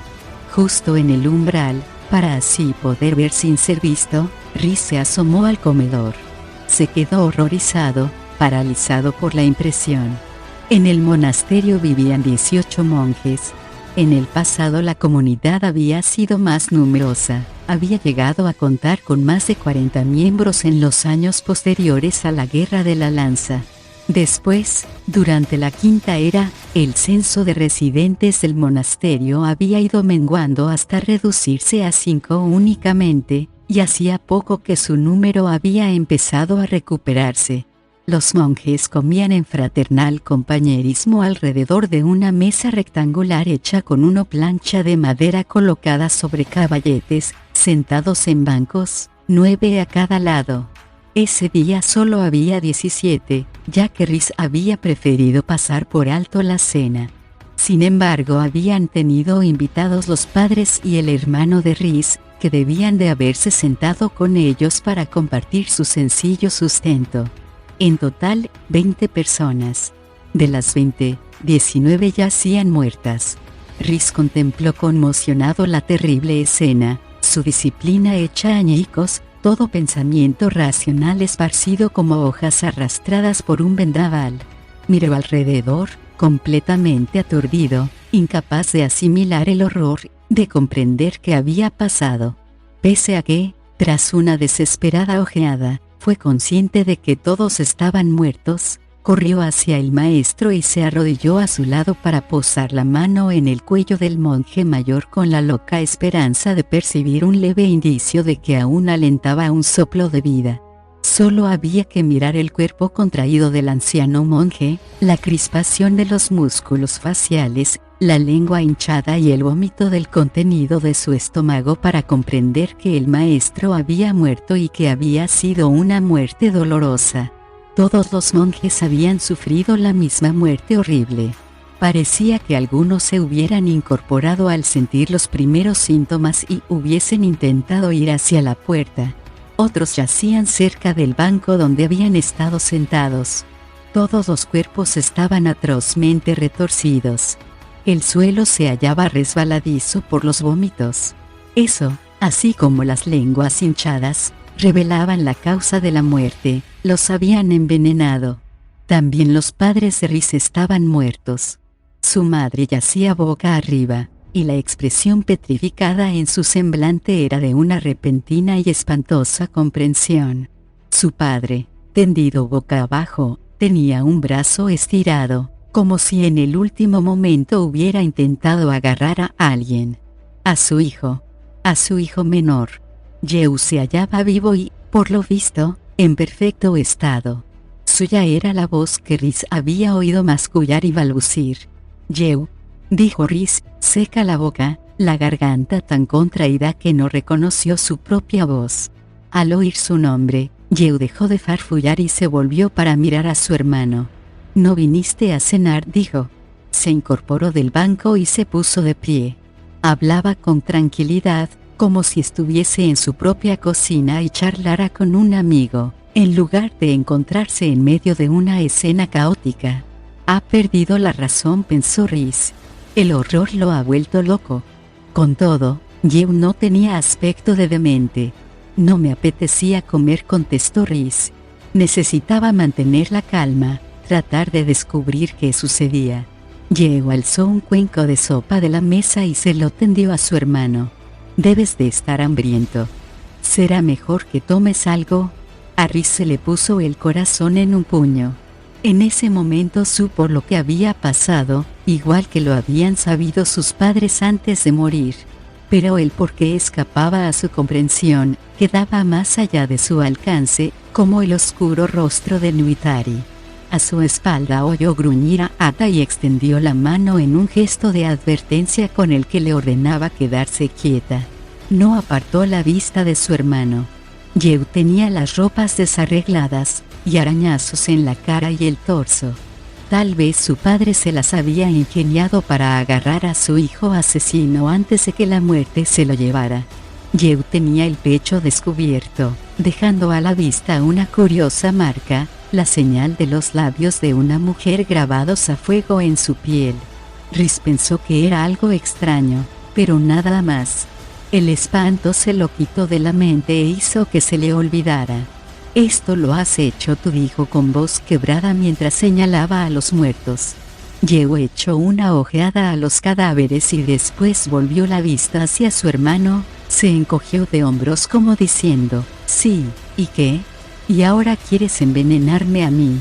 Justo en el umbral, para así poder ver sin ser visto, Rhys se asomó al comedor. Se quedó horrorizado, paralizado por la impresión. En el monasterio vivían 18 monjes. En el pasado la comunidad había sido más numerosa, había llegado a contar con más de 40 miembros en los años posteriores a la Guerra de la Lanza. Después, durante la Quinta Era, el censo de residentes del monasterio había ido menguando hasta reducirse a 5 únicamente, y hacía poco que su número había empezado a recuperarse. Los monjes comían en fraternal compañerismo alrededor de una mesa rectangular hecha con una plancha de madera colocada sobre caballetes, sentados en bancos, 9 a cada lado. Ese día solo había 17, ya que Rhys había preferido pasar por alto la cena. Sin embargo, habían tenido invitados los padres y el hermano de Rhys, que debían de haberse sentado con ellos para compartir su sencillo sustento. En total, 20 personas. De las 20, 19 yacían muertas. Rhys contempló conmocionado la terrible escena, su disciplina hecha añicos, todo pensamiento racional esparcido como hojas arrastradas por un vendaval. Miró alrededor, completamente aturdido, incapaz de asimilar el horror, de comprender qué había pasado. Pese a que, tras una desesperada ojeada, fue consciente de que todos estaban muertos, corrió hacia el maestro y se arrodilló a su lado para posar la mano en el cuello del monje mayor con la loca esperanza de percibir un leve indicio de que aún alentaba un soplo de vida. Solo había que mirar el cuerpo contraído del anciano monje, la crispación de los músculos faciales, la lengua hinchada y el vómito del contenido de su estómago para comprender que el maestro había muerto y que había sido una muerte dolorosa. Todos los monjes habían sufrido la misma muerte horrible. Parecía que algunos se hubieran incorporado al sentir los primeros síntomas y hubiesen intentado ir hacia la puerta. Otros yacían cerca del banco donde habían estado sentados. Todos los cuerpos estaban atrozmente retorcidos. El suelo se hallaba resbaladizo por los vómitos. Eso, así como las lenguas hinchadas, revelaban la causa de la muerte, los habían envenenado. También los padres de Rhys estaban muertos. Su madre yacía boca arriba, y la expresión petrificada en su semblante era de una repentina y espantosa comprensión. Su padre, tendido boca abajo, tenía un brazo estirado, como si en el último momento hubiera intentado agarrar a alguien. A su hijo menor. Yehu se hallaba vivo y, por lo visto, en perfecto estado. Suya era la voz que Rhys había oído mascullar y balbucir. Yehu, dijo Rhys, seca la boca, la garganta tan contraída que no reconoció su propia voz. Al oír su nombre, Yehu dejó de farfullar y se volvió para mirar a su hermano. «¿No viniste a cenar?», dijo. Se incorporó del banco y se puso de pie. Hablaba con tranquilidad, como si estuviese en su propia cocina y charlara con un amigo, en lugar de encontrarse en medio de una escena caótica. «Ha perdido la razón», pensó Rhys. El horror lo ha vuelto loco. Con todo, Yehu no tenía aspecto de demente. «No me apetecía comer», contestó Rhys. Necesitaba mantener la calma, tratar de descubrir qué sucedía. Yehu alzó un cuenco de sopa de la mesa y se lo tendió a su hermano. «Debes de estar hambriento. ¿Será mejor que tomes algo?». A Rhys se le puso el corazón en un puño. En ese momento supo lo que había pasado, igual que lo habían sabido sus padres antes de morir. Pero el por qué escapaba a su comprensión, quedaba más allá de su alcance, como el oscuro rostro de Nuitari. A su espalda oyó gruñir a Ata y extendió la mano en un gesto de advertencia con el que le ordenaba quedarse quieta. No apartó la vista de su hermano. Yehu tenía las ropas desarregladas, y arañazos en la cara y el torso. Tal vez su padre se las había ingeniado para agarrar a su hijo asesino antes de que la muerte se lo llevara. Yehu tenía el pecho descubierto, dejando a la vista una curiosa marca, la señal de los labios de una mujer grabados a fuego en su piel. Rhys pensó que era algo extraño, pero nada más. El espanto se lo quitó de la mente e hizo que se le olvidara. «Esto lo has hecho tú», dijo con voz quebrada mientras señalaba a los muertos. Yehu echó una ojeada a los cadáveres y después volvió la vista hacia su hermano. Se encogió de hombros como diciendo, «Sí, ¿y qué? ¿Y ahora quieres envenenarme a mí?»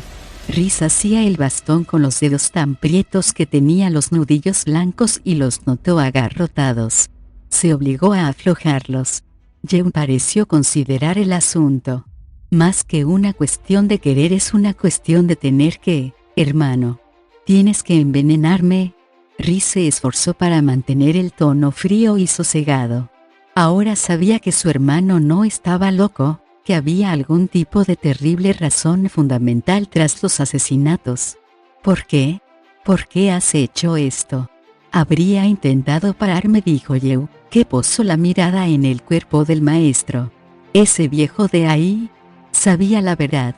Rhys hacía el bastón con los dedos tan prietos que tenía los nudillos blancos y los notó agarrotados. Se obligó a aflojarlos. Yehu pareció considerar el asunto. «Más que una cuestión de querer, es una cuestión de tener que, hermano. ¿Tienes que envenenarme?» Rhys se esforzó para mantener el tono frío y sosegado. Ahora sabía que su hermano no estaba loco, que había algún tipo de terrible razón fundamental tras los asesinatos. «¿Por qué? ¿Por qué has hecho esto?» «Habría intentado pararme», dijo Yehu, que posó la mirada en el cuerpo del maestro. «Ese viejo de ahí sabía la verdad.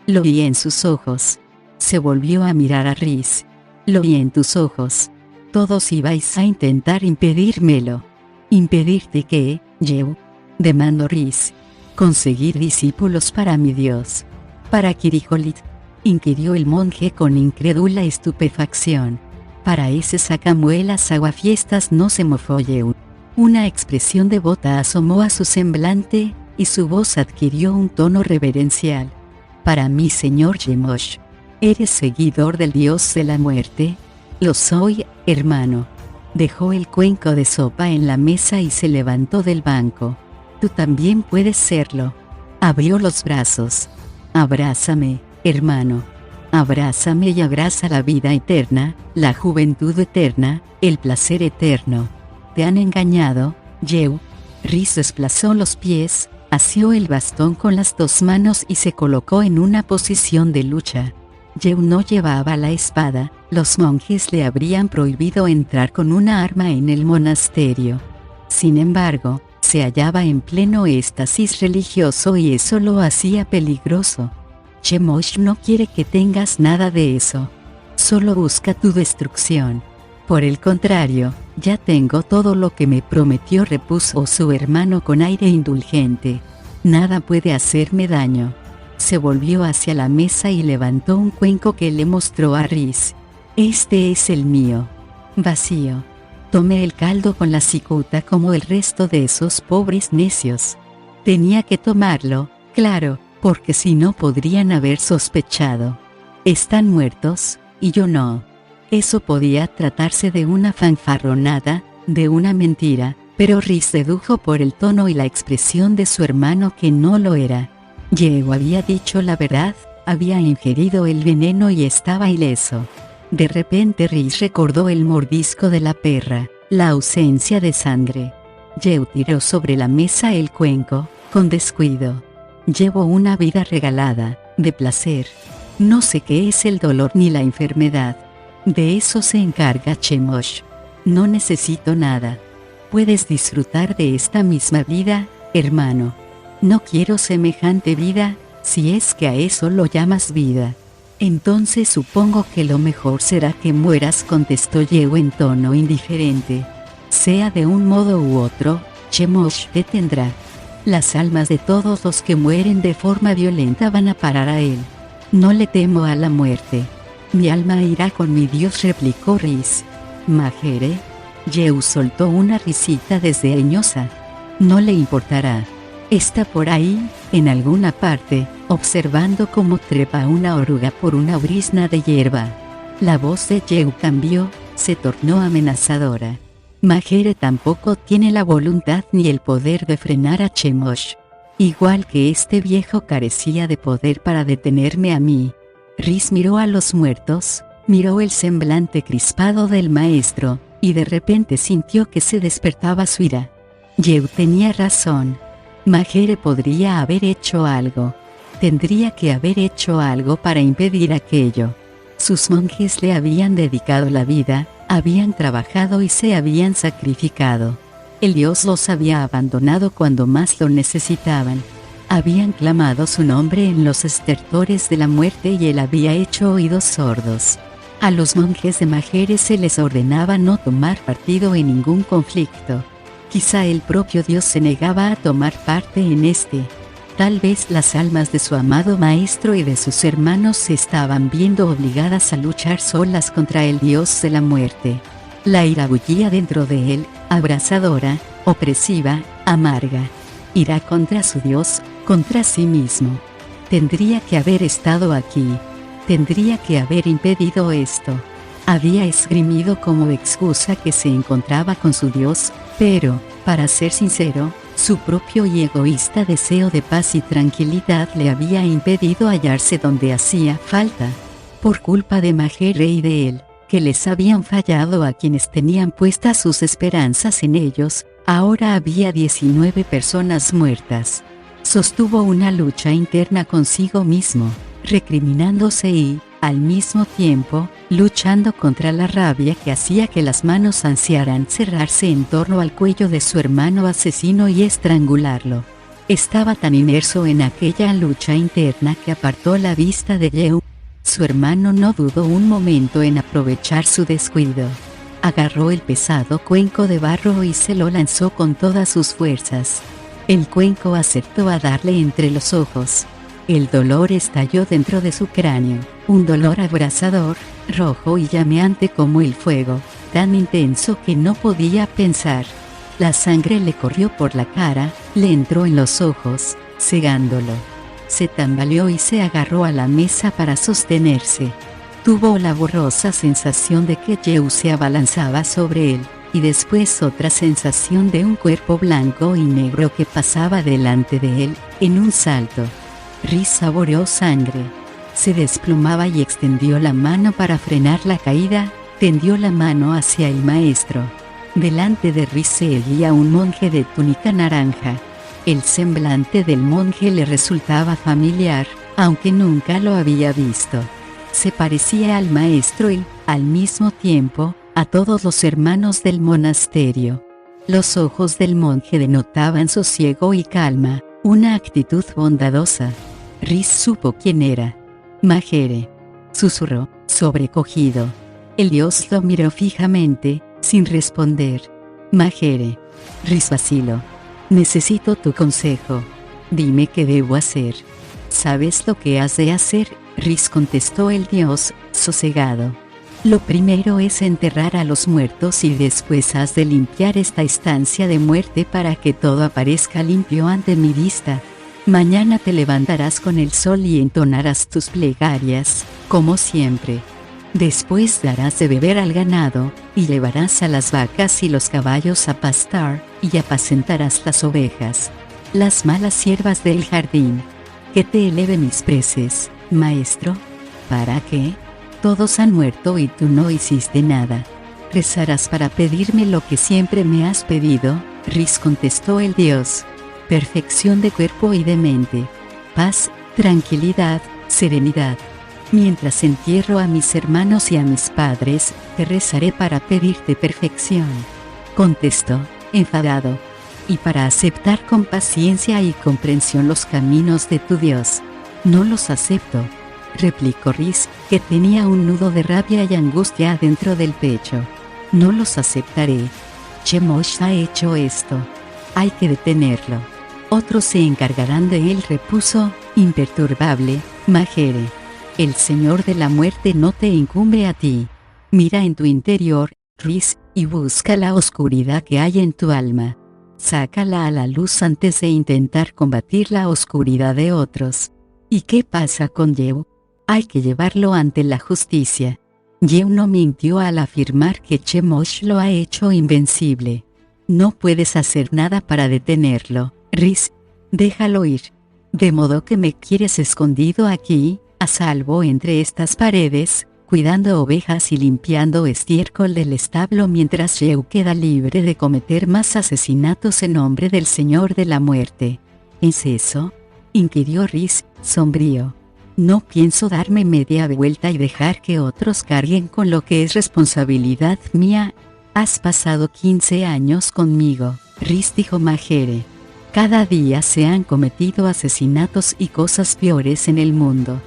Lo vi en sus ojos». Se volvió a mirar a Rhys. «Lo vi en tus ojos. Todos ibais a intentar impedírmelo». «¿Impedirte qué, Yehu?», demandó Rhys. «Conseguir discípulos para mi Dios». «¿Para Kirijolit?», inquirió el monje con incrédula estupefacción. «Para ese sacamuelas aguafiestas», no se mofó Yehu. Una expresión devota asomó a su semblante, y su voz adquirió un tono reverencial. «Para mí, señor Chemosh. ¿Eres seguidor del dios de la muerte?». «Lo soy, hermano». Dejó el cuenco de sopa en la mesa y se levantó del banco. «Tú también puedes serlo». Abrió los brazos. «Abrázame, hermano. Abrázame y abraza la vida eterna, la juventud eterna, el placer eterno». «¿Te han engañado, Yehu?». Rhys desplazó los pies, asió el bastón con las dos manos y se colocó en una posición de lucha. Yehu no llevaba la espada. Los monjes le habrían prohibido entrar con una arma en el monasterio. Sin embargo, se hallaba en pleno éxtasis religioso y eso lo hacía peligroso. «Chemosh no quiere que tengas nada de eso. Solo busca tu destrucción». «Por el contrario, ya tengo todo lo que me prometió», repuso su hermano con aire indulgente. «Nada puede hacerme daño». Se volvió hacia la mesa y levantó un cuenco que le mostró a Rhys. «Este es el mío. Vacío. Tomé el caldo con la cicuta como el resto de esos pobres necios. Tenía que tomarlo, claro, porque si no podrían haber sospechado. Están muertos, y yo no». Eso podía tratarse de una fanfarronada, de una mentira, pero Rhys dedujo por el tono y la expresión de su hermano que no lo era. Yehu había dicho la verdad, había ingerido el veneno y estaba ileso. De repente Rhys recordó el mordisco de la perra, la ausencia de sangre. Yehu tiró sobre la mesa el cuenco, con descuido. «Llevo una vida regalada, de placer. No sé qué es el dolor ni la enfermedad. De eso se encarga Chemosh. No necesito nada. Puedes disfrutar de esta misma vida, hermano». «No quiero semejante vida, si es que a eso lo llamas vida». «Entonces supongo que lo mejor será que mueras», contestó Yehu en tono indiferente. «Sea de un modo u otro, Chemosh te tendrá. Las almas de todos los que mueren de forma violenta van a parar a él. No le temo a la muerte. Mi alma irá con mi Dios», replicó Rhys. «Majere». Yehu soltó una risita desdeñosa. «No le importará. Está por ahí, en alguna parte, observando cómo trepa una oruga por una brizna de hierba». La voz de Yehu cambió, se tornó amenazadora. «Majere tampoco tiene la voluntad ni el poder de frenar a Chemosh. Igual que este viejo carecía de poder para detenerme a mí». Rhys miró a los muertos, miró el semblante crispado del maestro, y de repente sintió que se despertaba su ira. Yehu tenía razón. Mahere podría haber hecho algo. Tendría que haber hecho algo para impedir aquello. Sus monjes le habían dedicado la vida, habían trabajado y se habían sacrificado. El dios los había abandonado cuando más lo necesitaban. Habían clamado su nombre en los estertores de la muerte y él había hecho oídos sordos. A los monjes de Mahere se les ordenaba no tomar partido en ningún conflicto. Quizá el propio Dios se negaba a tomar parte en este. Tal vez las almas de su amado maestro y de sus hermanos se estaban viendo obligadas a luchar solas contra el Dios de la muerte. La ira bullía dentro de él, abrasadora, opresiva, amarga. Ira contra su Dios, contra sí mismo. Tendría que haber estado aquí. Tendría que haber impedido esto. Había esgrimido como excusa que se encontraba con su Dios, pero, para ser sincero, su propio y egoísta deseo de paz y tranquilidad le había impedido hallarse donde hacía falta. Por culpa de Mahere y de él, que les habían fallado a quienes tenían puestas sus esperanzas en ellos, ahora había 19 personas muertas. Sostuvo una lucha interna consigo mismo, recriminándose y, al mismo tiempo, luchando contra la rabia que hacía que las manos ansiaran cerrarse en torno al cuello de su hermano asesino y estrangularlo. Estaba tan inmerso en aquella lucha interna que apartó la vista de Yehu. Su hermano no dudó un momento en aprovechar su descuido. Agarró el pesado cuenco de barro y se lo lanzó con todas sus fuerzas. El cuenco acertó a darle entre los ojos. El dolor estalló dentro de su cráneo, un dolor abrasador, rojo y llameante como el fuego, tan intenso que no podía pensar. La sangre le corrió por la cara, le entró en los ojos, cegándolo. Se tambaleó y se agarró a la mesa para sostenerse. Tuvo la borrosa sensación de que Yehu se abalanzaba sobre él, y después otra sensación de un cuerpo blanco y negro que pasaba delante de él, en un salto. Riz saboreó sangre. Se desplomaba y extendió la mano para frenar la caída, tendió la mano hacia el maestro. Delante de Riz se erguía un monje de túnica naranja. El semblante del monje le resultaba familiar, aunque nunca lo había visto. Se parecía al maestro y, al mismo tiempo, a todos los hermanos del monasterio. Los ojos del monje denotaban sosiego y calma, una actitud bondadosa. Riz supo quién era. Mahere. Susurró, sobrecogido. El dios lo miró fijamente, sin responder. Mahere. Riz vaciló. Necesito tu consejo. Dime qué debo hacer. ¿Sabes lo que has de hacer? Riz contestó el dios, sosegado. Lo primero es enterrar a los muertos y después has de limpiar esta estancia de muerte para que todo aparezca limpio ante mi vista. Mañana te levantarás con el sol y entonarás tus plegarias, como siempre. Después darás de beber al ganado, y llevarás a las vacas y los caballos a pastar, y apacentarás las ovejas, las malas hierbas del jardín. Que te eleve mis preces, maestro. ¿Para qué? Todos han muerto y tú no hiciste nada. Rezarás para pedirme lo que siempre me has pedido, Riz contestó el dios. Perfección de cuerpo y de mente. Paz, tranquilidad, serenidad. Mientras entierro a mis hermanos y a mis padres, te rezaré para pedirte perfección. Contestó, enfadado. Y para aceptar con paciencia y comprensión los caminos de tu Dios. No los acepto, replicó Riz, que tenía un nudo de rabia y angustia dentro del pecho. No los aceptaré. Chemosh ha hecho esto. Hay que detenerlo. Otros se encargarán de él, repuso, imperturbable, Mahere. El Señor de la muerte no te incumbe a ti. Mira en tu interior, Riz, y busca la oscuridad que hay en tu alma. Sácala a la luz antes de intentar combatir la oscuridad de otros. ¿Y qué pasa con Yehu? Hay que llevarlo ante la justicia. Yehu no mintió al afirmar que Chemosh lo ha hecho invencible. No puedes hacer nada para detenerlo, Riz. Déjalo ir. ¿De modo que me quieres escondido aquí, a salvo entre estas paredes? cuidando ovejas y limpiando estiércol del establo mientras Yehu queda libre de cometer más asesinatos en nombre del Señor de la Muerte. ¿Es eso?, inquirió Riz, sombrío. No pienso darme media vuelta y dejar que otros carguen con lo que es responsabilidad mía. Has pasado 15 años conmigo, Riz, dijo Majere. Cada día se han cometido asesinatos y cosas peores en el mundo.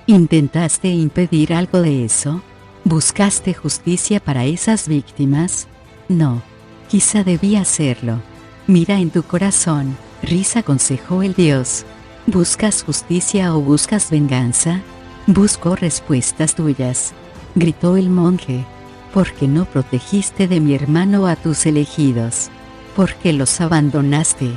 ¿Intentaste impedir algo de eso? ¿Buscaste justicia para esas víctimas? No. Quizá debía hacerlo. Mira en tu corazón, Riz, aconsejó el dios. ¿Buscas justicia o buscas venganza? Busco respuestas tuyas, gritó el monje. ¿Por qué no protegiste de mi hermano a tus elegidos? ¿Por qué los abandonaste?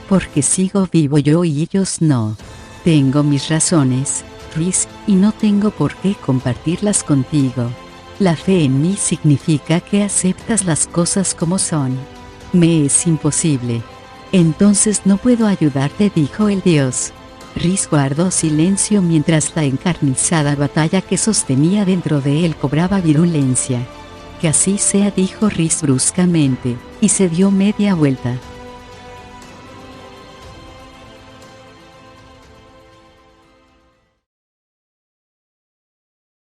Porque sigo vivo yo y ellos no. Tengo mis razones, Riz, y no tengo por qué compartirlas contigo. La fe en mí significa que aceptas las cosas como son. Me es imposible. Entonces no puedo ayudarte, dijo el dios. Riz guardó silencio mientras la encarnizada batalla que sostenía dentro de él cobraba virulencia. Que así sea, dijo Riz bruscamente, y se dio media vuelta.